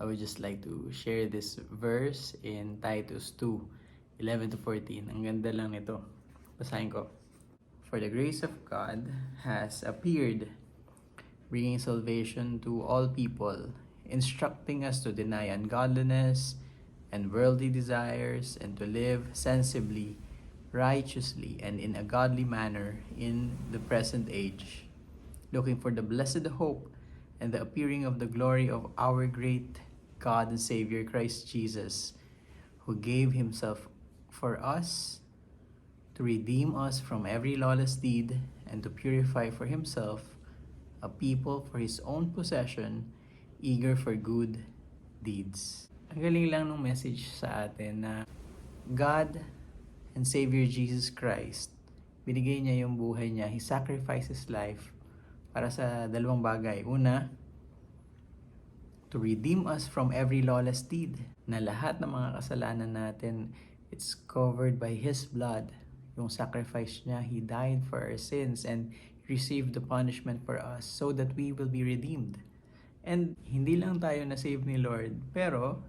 I would just like to share this verse in Titus 2:11-14. Ang ganda lang nito. Basahin ko. For the grace of God has appeared, bringing salvation to all people, instructing us to deny ungodliness and worldly desires and to live sensibly, righteously, and in a godly manner in the present age, looking for the blessed hope and the appearing of the glory of our great God and Savior Christ Jesus, who gave himself for us to redeem us from every lawless deed and to purify for himself a people for his own possession, eager for good deeds. Ang galing lang ng message sa atin na God and Savior Jesus Christ, binigay niya yung buhay niya. He sacrificed His life para sa dalawang bagay. Una, to redeem us from every lawless deed. Na lahat ng mga kasalanan natin, it's covered by His blood. Yung sacrifice niya, He died for our sins and received the punishment for us so that we will be redeemed. And hindi lang tayo na-save ni Lord, pero,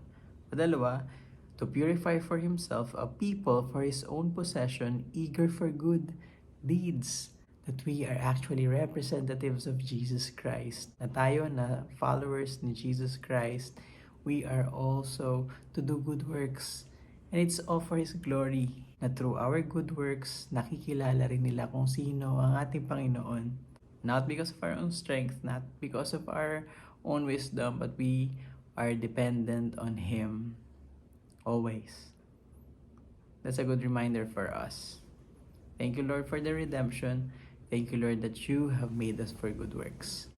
padalawa, to purify for Himself a people for His own possession, eager for good deeds. That we are actually representatives of Jesus Christ. Na tayo na followers ni Jesus Christ, we are also to do good works. And it's all for His glory. Na through our good works, nakikilala rin nila kung sino ang ating Panginoon. Not because of our own strength, not because of our own wisdom, but we are dependent on Him always. That's a good reminder for us. Thank you, Lord, for the redemption. Thank you, Lord, that you have made us for good works.